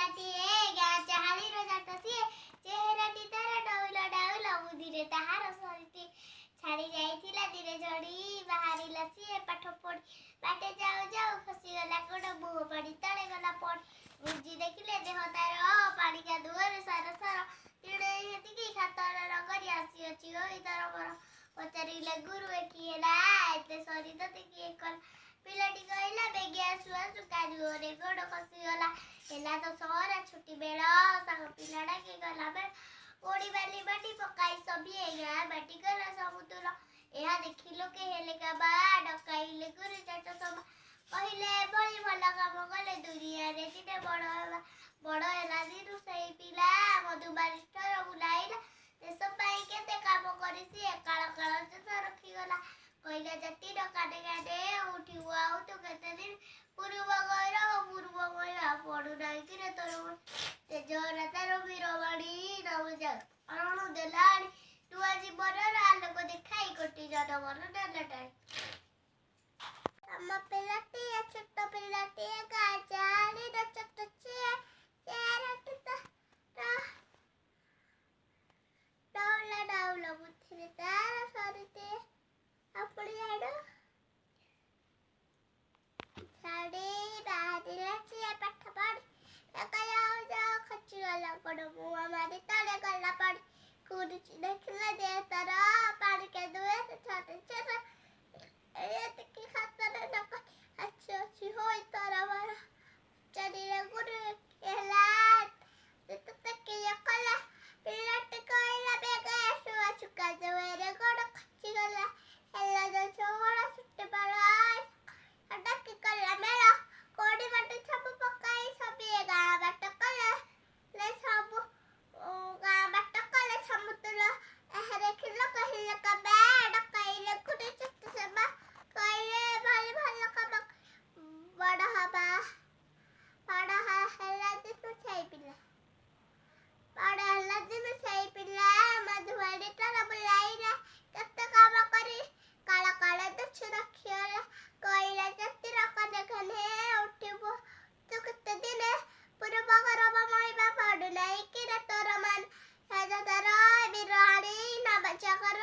ପିଲାଟିଏ ଗାଁ ଚାହାଳିର ଜାତ ସିଏ ଚେହେରାଟି ତାର ଡଉଲ ଡାଉଲ ବୁଦ୍ଧିରେ ତାହାର ସରିଟି ଛାଡ଼ି ଯାଇଥିଲା ଧୀରେ ଝଡ଼ି ବାହାରିଲା ସିଏ ପାଠ ପଢ଼ି ବାଟେ ଯାଉ ଯାଉ ଖସିଗଲା ଗୋଡ଼ ମୁହଁ ପାଣି ତଳେ ଗଲା ପଡ଼ି ବୁଝି ଦେଖିଲେ ଦେହ ତାର ପାଣି କାଦୁଅରେ ସାର ସାର ତିଳେ ହେତିକି ଖାତର ରଙ୍ଗରି ଆସିଅଛି ହୋଇ ତରବର ପଚାରିଲେ ଗୁରୁ ଏକି ହେଲା ଏତେ ସରି ତତେ କିଏ କଲା ପିଲାଟି କହିଲା ବେଗି ଆସୁ ଆସୁ କାଦୁଅରେ ଗୋଡ଼ ଖସିଗଲା ହେଲା ତ ସହରା ଛୁଟି ବେଳ ସାଙ୍ଗ ପିଲା ଡାକି ଗଲା ବେଳ ଗୋଡ଼ି ବାଲି ମାଟି ପକାଇ ସଭିଏ ଗାଁ ବାଟି ଗଲା ସମୁଦ୍ର ଏହା ଦେଖି ଲୋକେ ହେଲେ କାବା ଡକାଇଲେ ଗୁରୁ ଚାଟ ସଭା କହିଲେ ଏଭଳି ଭଲ କାମ କଲେ ଦୁନିଆରେ ଦିନେ ବଡ଼ ହେବା ବଡ଼ ହେଲା ଦିନୁ ସେଇ ପିଲା ମଧୁ ବାରିଷ୍ଟର ବୁଲାଇଲା ଦେଶ ପାଇଁ କେତେ କାମ କରି ସିଏ କାଳ କାଳ ଶେଷ ରଖିଗଲା କହିଲା ଜାତିର କାନେ କାନେ ଉଠିବୁ ଆଉ ତୁ କେତେ ଦିନ ପୂର୍ବ ଗୌରବ ପୂର୍ବ ମହିଳା ପଡୁ ନାହିଁ କିରେ ତୋର ତେଜରା ତାର ବୀରବାଣୀ ନବ ଅରଣ ଦେଲାଣି ନୂଆ ଜୀବନର ଆଲୋକ ଦେଖାଇ କୋଟି ଜନମନ ନେଲାଟାଣି ଆମ ପିଲାଟିଏ ଛୋଟ ପିଲାଟିଏ ଗାଁ ଚାହାଳିର ଛୋଟ ଚେହେରାଟି ଡଉଲ ଡାଉଲ ବୁଦ୍ଧିରେ ତାର ସରିତେ अपनी आड़ो साड़ी बाहरिला सिए पाठ पढ़ी एका जाओ जाओ खची गला गोड़ मुआ मारी तले गला पड़ी कुरुची देखिले दे तारा पानी के दुए से छोटे छोटे ए तिकी खातर नक अच्छी अच्छी होई तारा वाला चलीले गुरु केला तो तक ये कला पिलट कोइला बेगा सुआ चुका देवे गोड़ खची गला हेला जो छोड़ा सुट्टे पड़ाई अटक कला मेला कोड़ी मटे छप पकाई सभी गां बाट कले ले सब गां बाट कले समुद्र एहरे खिलो कहिले का बैड कइले कुटे चट सेबा कइले भाली भाली कम बड़ा हबा बड़ा हेला दिस छई पिला बड़ा हेला दिन छई पिला मधुवाड़ी तारा बुलाईला कत्ते काम करी काला काला दछ रखियाला कोइला जति रखने खने उठिबो तो कते दिन पूर्व गरब मइबा पडु नाही कि रे तोर मन राजा तारा बिराणी ना बचा कर